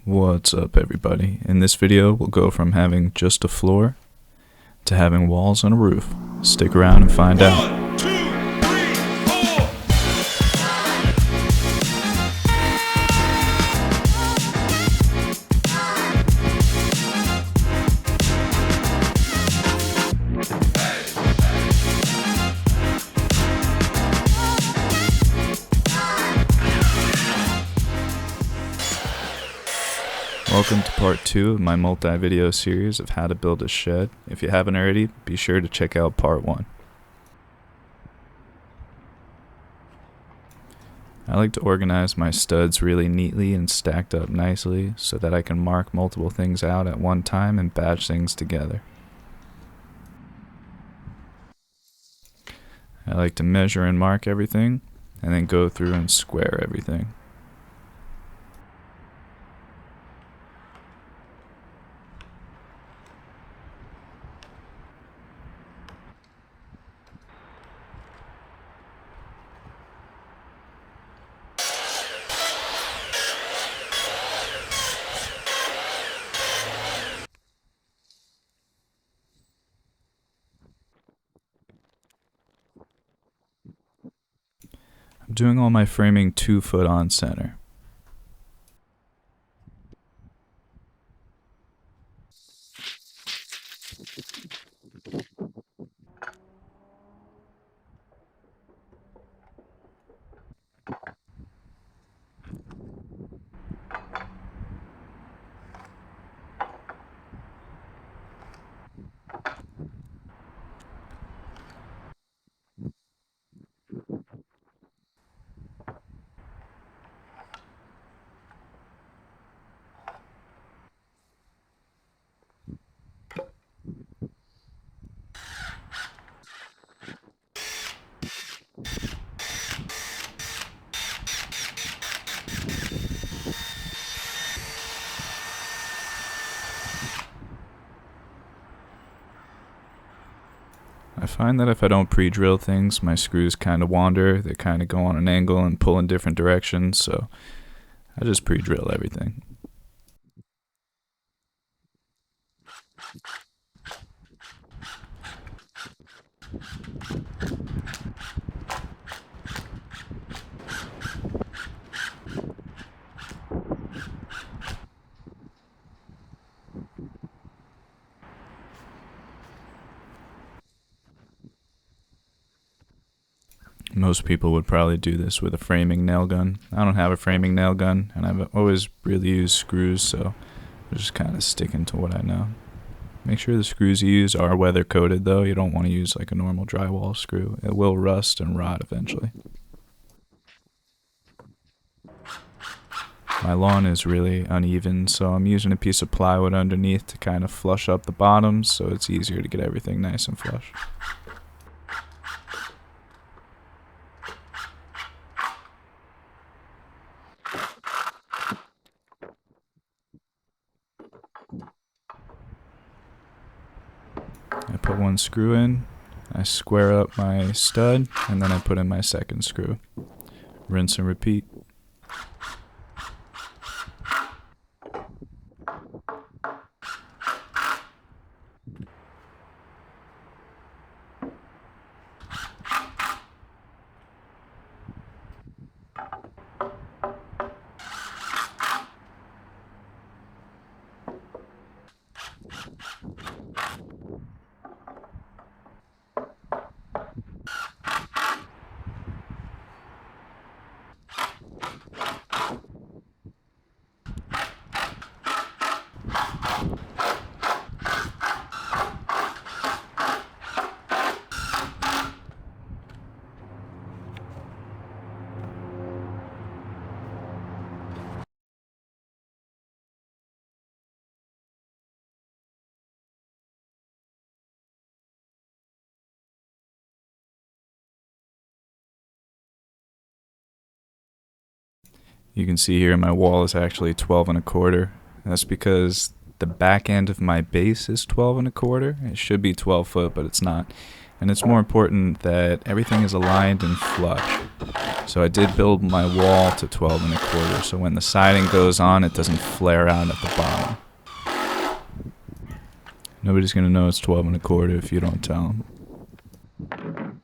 What's up, everybody? In this video, we'll go from having just a floor to having walls and a roof. Stick around and find out. 1, 2, 3, 4. Welcome to part 2 of my multi-video series of how to build a shed. If you haven't already, be sure to check out part 1. I like to organize my studs really neatly and stacked up nicely so that I can mark multiple things out at one time and batch things together. I like to measure and mark everything and then go through and square everything. I'm doing all my framing 2 foot on center. I find that if I don't pre-drill things, my screws kind of wander, they kind of go on an angle and pull in different directions, so I just pre-drill everything. Most people would probably do this with a framing nail gun. I don't have a framing nail gun, and I've always really used screws, so I'm just kind of sticking to what I know. Make sure the screws you use are weather coated though. You don't want to use like a normal drywall screw. It will rust and rot eventually. My lawn is really uneven, so I'm using a piece of plywood underneath to kind of flush up the bottoms so it's easier to get everything nice and flush. I put one screw in, I square up my stud, and then I put in my second screw. Rinse and repeat. You can see here my wall is actually 12 1/4. That's because the back end of my base is 12 1/4. It should be 12 foot, but it's not. and it's more important that everything is aligned and flush. So I did build my wall to 12 and a quarter, so when the siding goes on, it doesn't flare out at the bottom. Nobody's gonna know it's 12 and a quarter if you don't tell them.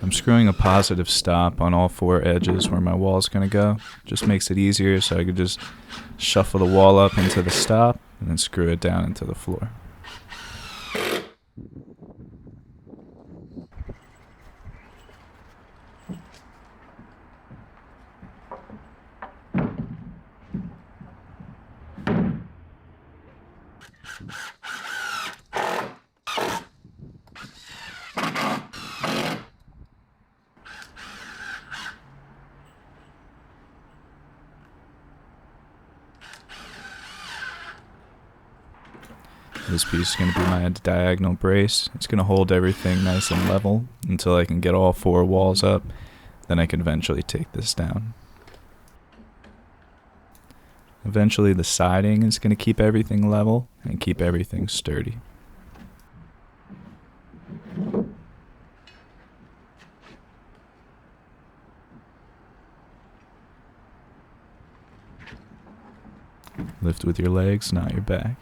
I'm screwing a positive stop on all 4 edges where my wall's gonna go. Just makes it easier so I could just shuffle the wall up into the stop and then screw it down into the floor. This piece is going to be my diagonal brace. It's going to hold everything nice and level until I can get all 4 walls up. Then I can eventually take this down. Eventually the siding is going to keep everything level and keep everything sturdy. Lift with your legs, not your back.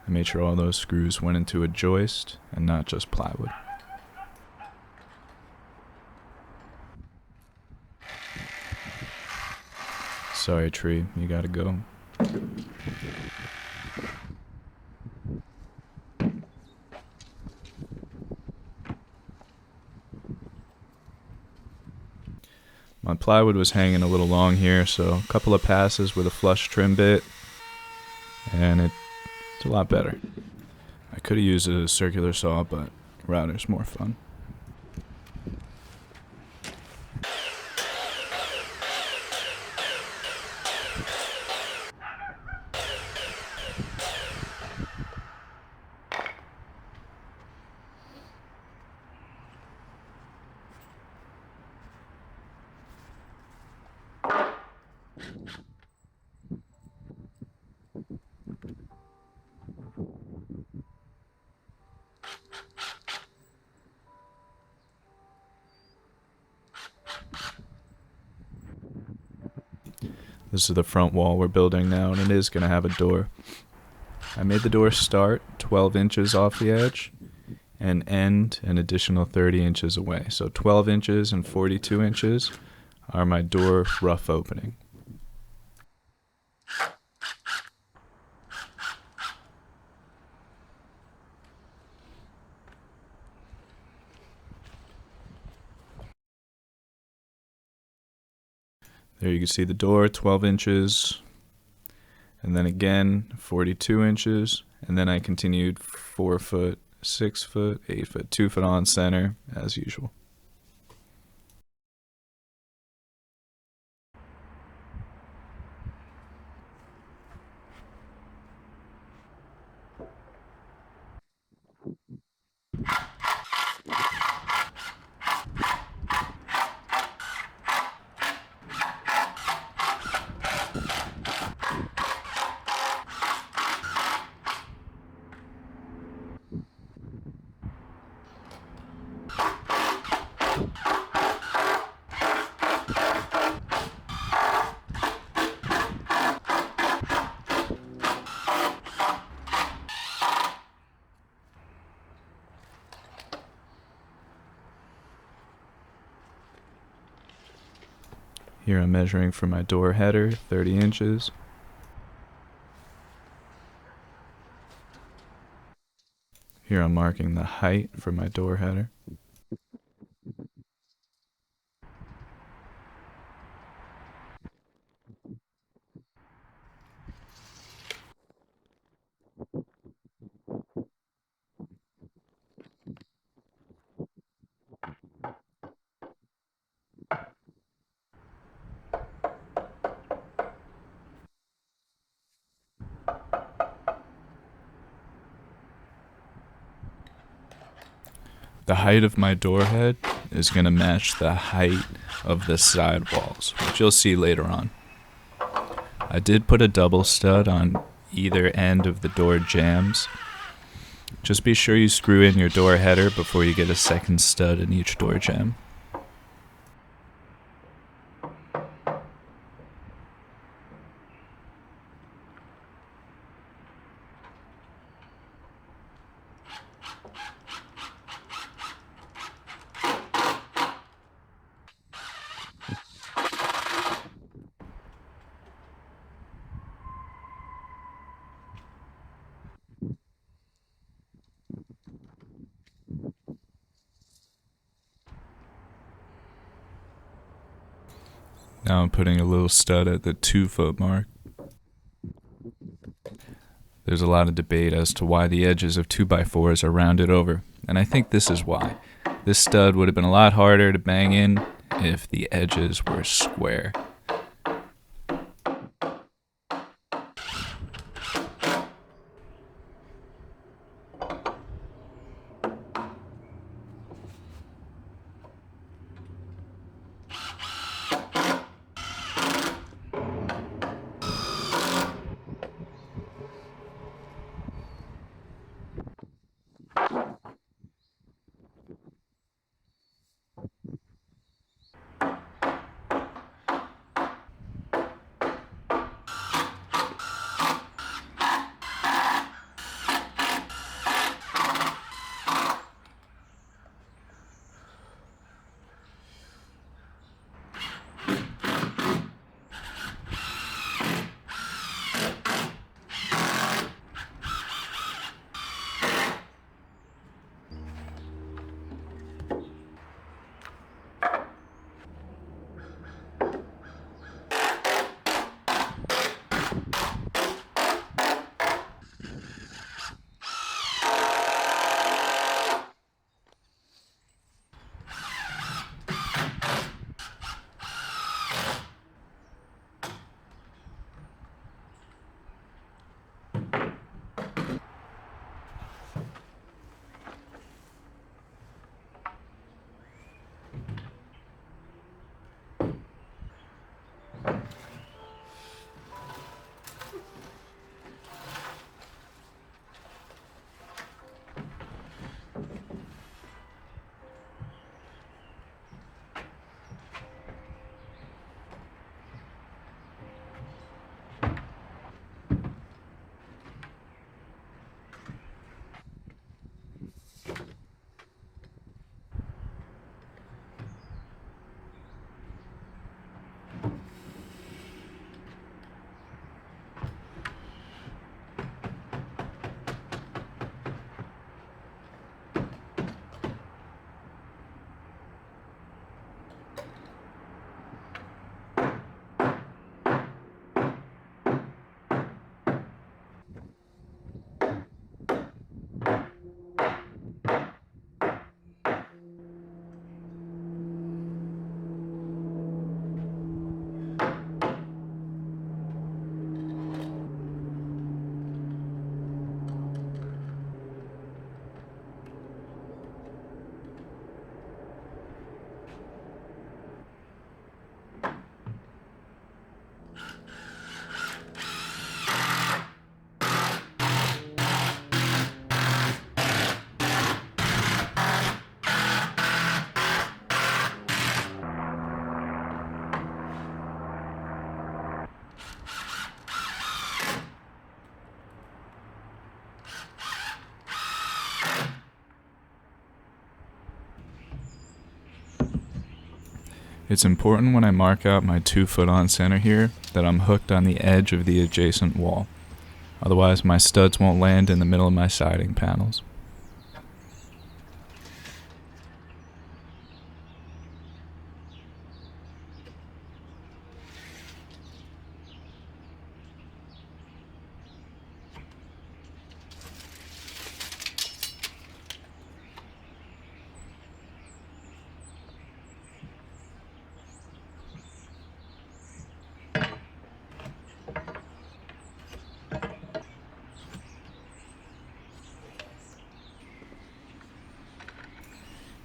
I made sure all those screws went into a joist and not just plywood. Sorry, tree, you gotta go. My plywood was hanging a little long here, so a couple of passes with a flush trim bit, and it's a lot better. I could have used a circular saw, but router's more fun. This is the front wall we're building now, and it is going to have a door. I made the door start 12 inches off the edge and end an additional 30 inches away. So 12 inches and 42 inches are my door rough opening. There you can see the door, 12 inches, and then again 42 inches, and then I continued 4 foot, 6 foot, 8 foot, 2 foot on center as usual. Here I'm measuring for my door header, 30 inches. Here I'm marking the height for my door header. The height of my door head is going to match the height of the side walls, which you'll see later on. I did put a double stud on either end of the door jambs. Just be sure you screw in your door header before you get a second stud in each door jamb. Now I'm putting a little stud at the 2-foot mark. There's a lot of debate as to why the edges of 2x4s are rounded over, and I think this is why. This stud would have been a lot harder to bang in if the edges were square. It's important when I mark out my 2-foot on center here that I'm hooked on the edge of the adjacent wall. Otherwise my studs won't land in the middle of my siding panels.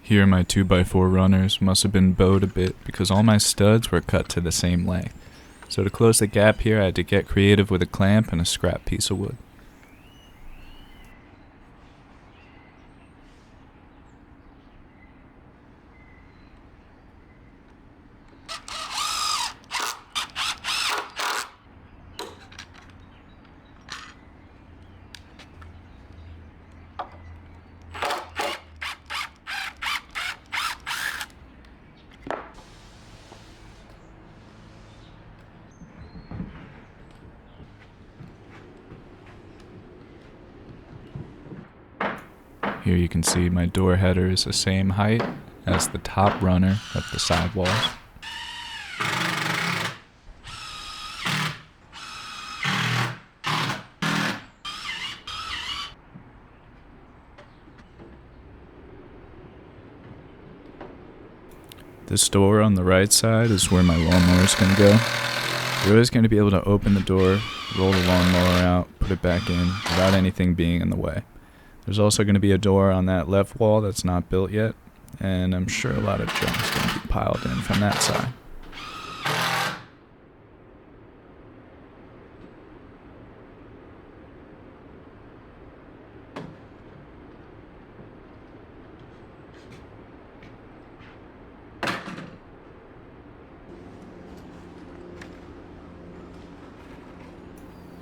Here my 2x4 runners must have been bowed a bit because all my studs were cut to the same length. So to close the gap here I had to get creative with a clamp and a scrap piece of wood. Here you can see my door header is the same height as the top runner of the side walls. This door on the right side is where my lawnmower is going to go. You're always going to be able to open the door, roll the lawnmower out, put it back in without anything being in the way. There's also going to be a door on that left wall that's not built yet, and I'm sure a lot of junk is going to be piled in from that side.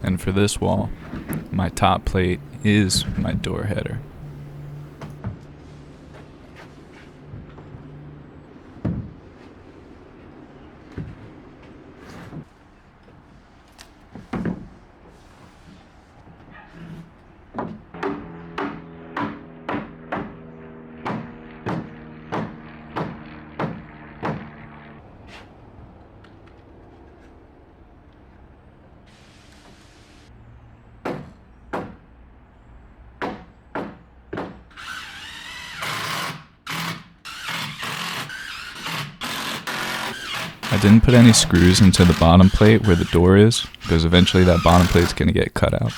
And for this wall, my top plate is my door header. I didn't put any screws into the bottom plate where the door is, because eventually that bottom plate is going to get cut out.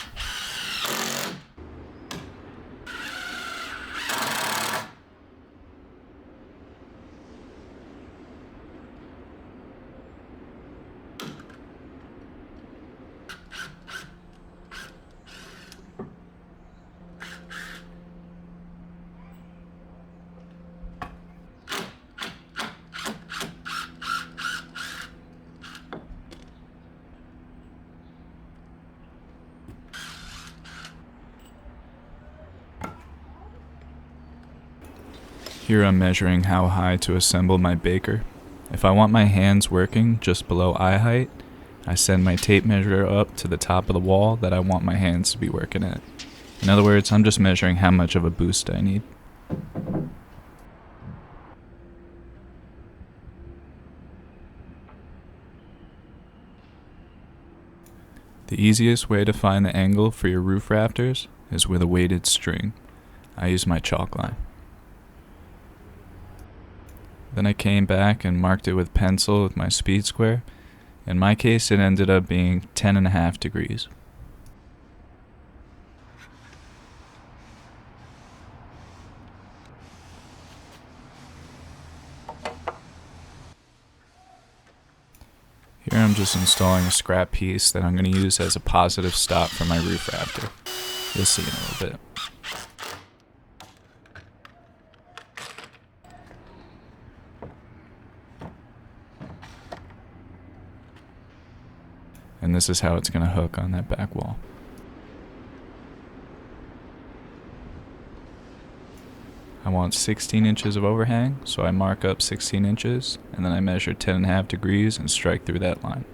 Here I'm measuring how high to assemble my baker. If I want my hands working just below eye height, I send my tape measure up to the top of the wall that I want my hands to be working at. In other words, I'm just measuring how much of a boost I need. The easiest way to find the angle for your roof rafters is with a weighted string. I use my chalk line. Then I came back and marked it with pencil with my speed square. In my case, it ended up being 10.5 degrees. Here I'm just installing a scrap piece that I'm going to use as a positive stop for my roof rafter. You'll see in a little bit. And this is how it's going to hook on that back wall. I want 16 inches of overhang, so I mark up 16 inches, and then I measure 10.5 degrees and strike through that line.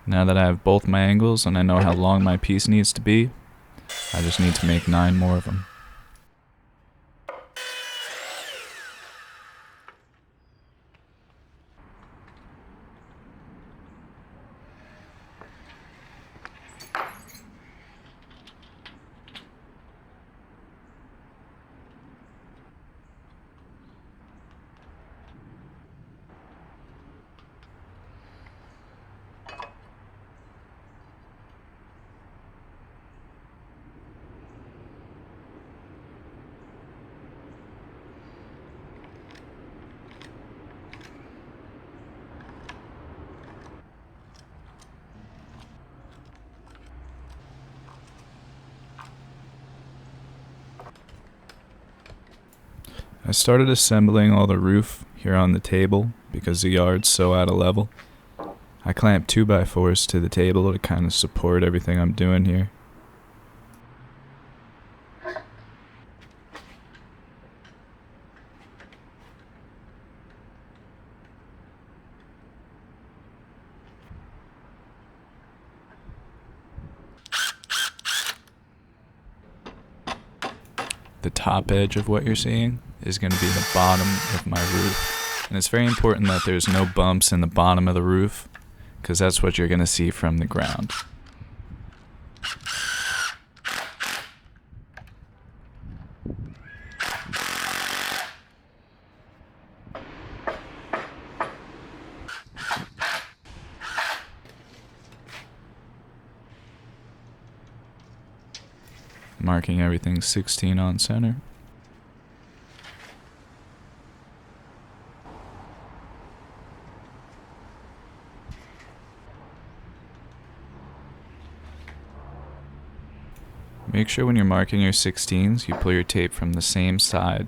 Now that I have both my angles and I know how long my piece needs to be, I just need to make 9 more of them. I started assembling all the roof here on the table because the yard's so out of level. I clamped 2x4s to the table to kind of support everything I'm doing here. The top edge of what you're seeing is going to be the bottom of my roof. And it's very important that there's no bumps in the bottom of the roof, because that's what you're going to see from the ground. Marking everything 16 on center. Make sure when you're marking your 16s, you pull your tape from the same side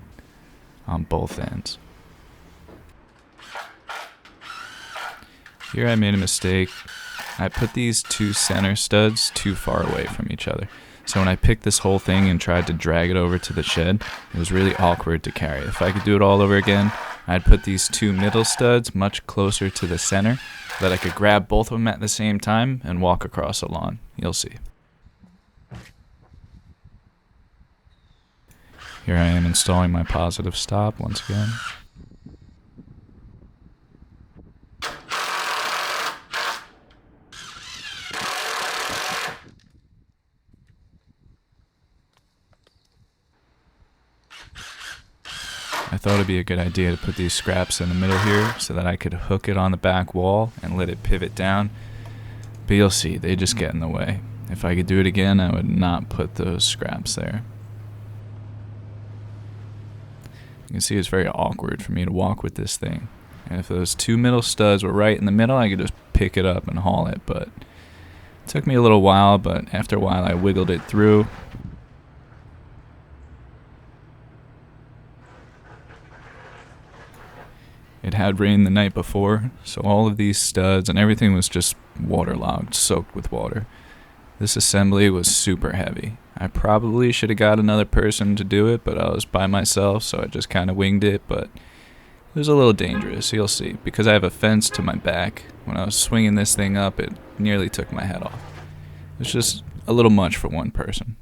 on both ends. Here I made a mistake. I put these two center studs too far away from each other. So when I picked this whole thing and tried to drag it over to the shed, it was really awkward to carry. If I could do it all over again, I'd put these two middle studs much closer to the center so that I could grab both of them at the same time and walk across the lawn. You'll see. Here I am installing my positive stop once again. I thought it'd be a good idea to put these scraps in the middle here so that I could hook it on the back wall and let it pivot down. But you'll see, they just get in the way. If I could do it again, I would not put those scraps there. You can see it's very awkward for me to walk with this thing. And if those two middle studs were right in the middle, I could just pick it up and haul it. But it took me a little while, but after a while I wiggled it through. It had rained the night before, so all of these studs and everything was just waterlogged, soaked with water. This assembly was super heavy. I probably should have got another person to do it, but I was by myself, so I just kind of winged it, but it was a little dangerous, you'll see. Because I have a fence to my back, when I was swinging this thing up, it nearly took my head off. It was just a little much for one person.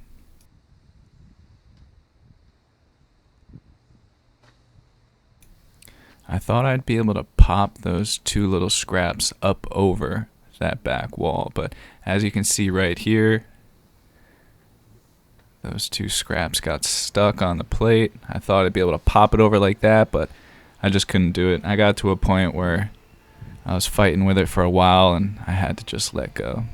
I thought I'd be able to pop those two little scraps up over that back wall, but as you can see right here, those two scraps got stuck on the plate. I thought I'd be able to pop it over like that, but I just couldn't do it. I got to a point where I was fighting with it for a while and I had to just let go.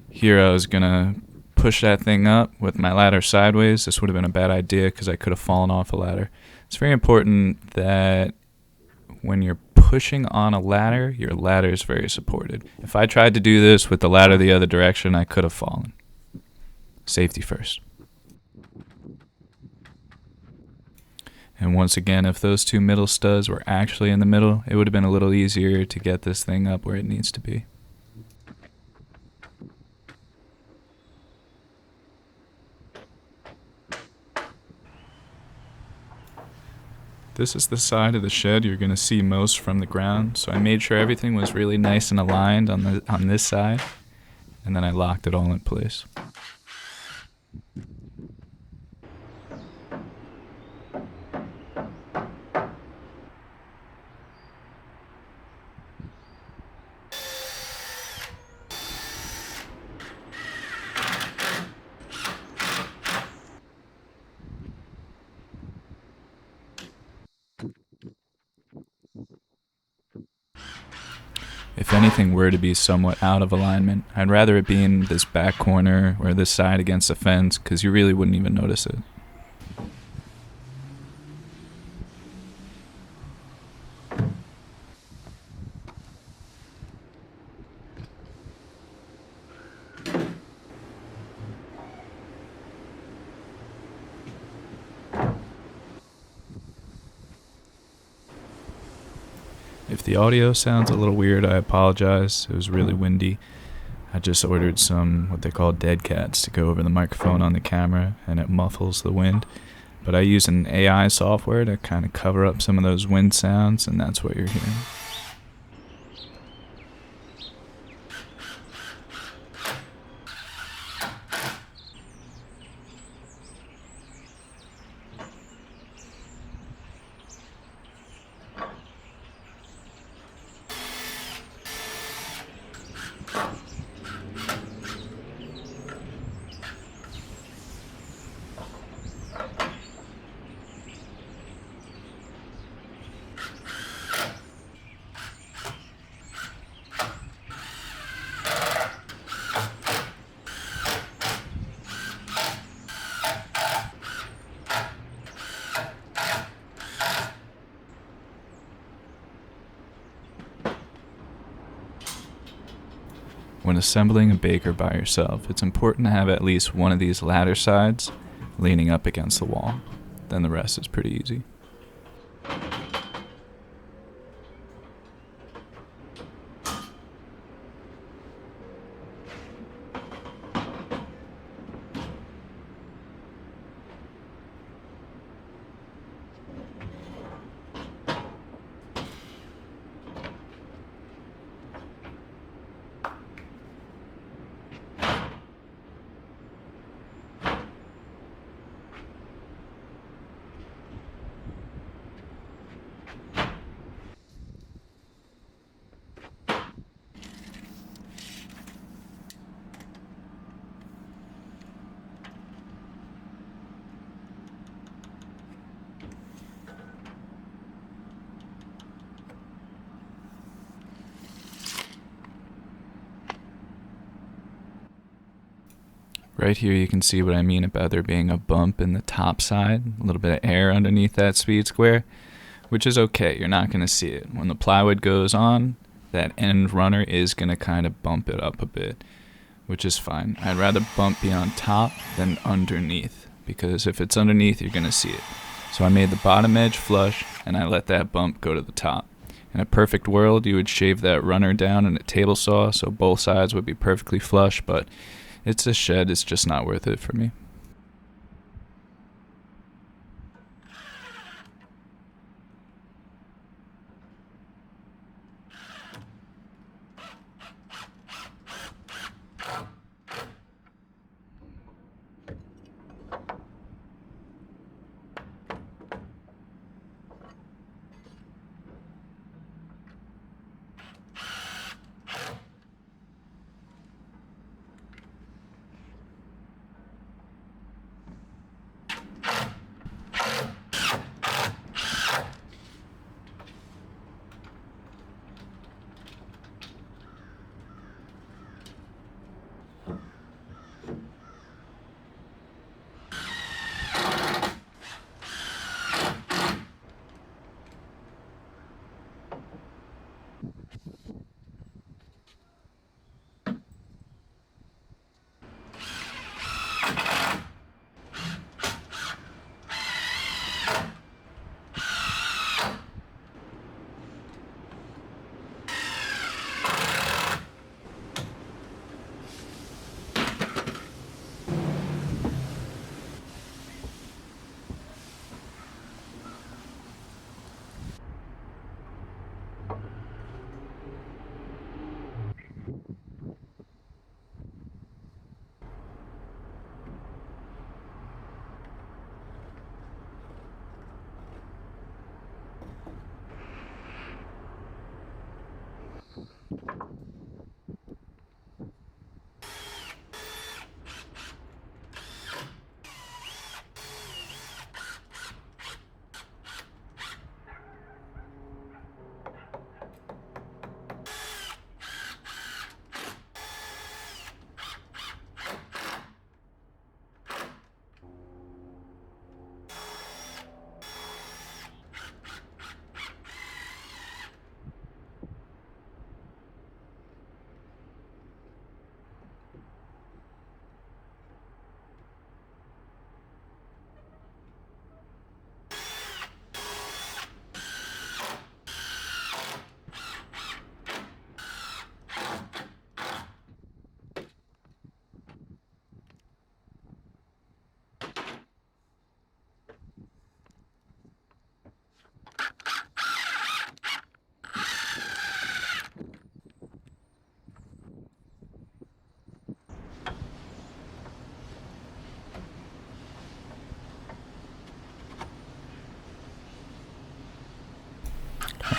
Here I was gonna push that thing up with my ladder sideways. This would have been a bad idea because I could have fallen off a ladder. It's very important that when you're pushing on a ladder, your ladder is very supported. If I tried to do this with the ladder the other direction, I could have fallen. Safety first. And once again, if those two middle studs were actually in the middle, it would have been a little easier to get this thing up where it needs to be. This is the side of the shed you're going to see most from the ground, so I made sure everything was really nice and aligned on this side, and then I locked it all in place. anything were to be somewhat out of alignment, I'd rather it be in this back corner or this side against the fence, because you really wouldn't even notice it. If the audio sounds a little weird, I apologize. It was really windy. I just ordered some what they call dead cats to go over the microphone on the camera, and it muffles the wind. But I use an AI software to kind of cover up some of those wind sounds, and that's what you're hearing. When assembling a baker by yourself, it's important to have at least one of these ladder sides leaning up against the wall. Then the rest is pretty easy. Right here you can see what I mean about there being a bump in the top side, a little bit of air underneath that speed square, which is okay, you're not going to see it. When the plywood goes on, that end runner is going to kind of bump it up a bit, which is fine. I'd rather bump be on top than underneath, because if it's underneath, you're going to see it. So I made the bottom edge flush, and I let that bump go to the top. In a perfect world, you would shave that runner down in a table saw, so both sides would be perfectly flush, but it's a shed, it's just not worth it for me.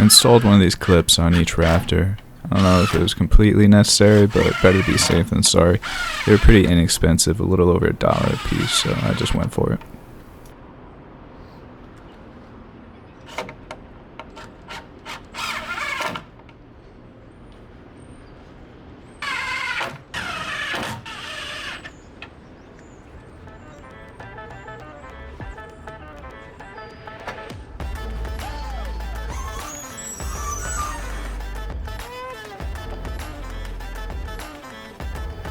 installed one of these clips on each rafter. I don't know if it was completely necessary, but better be safe than sorry. They were pretty inexpensive, a little over $1 a piece, so I just went for it.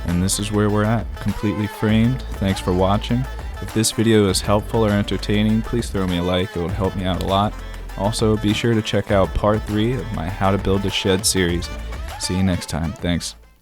And this is where we're at, completely framed. Thanks for watching. If this video is helpful or entertaining, please throw me a like, it would help me out a lot. Also, be sure to check out part 3 of my How to Build a Shed series. See you next time, thanks.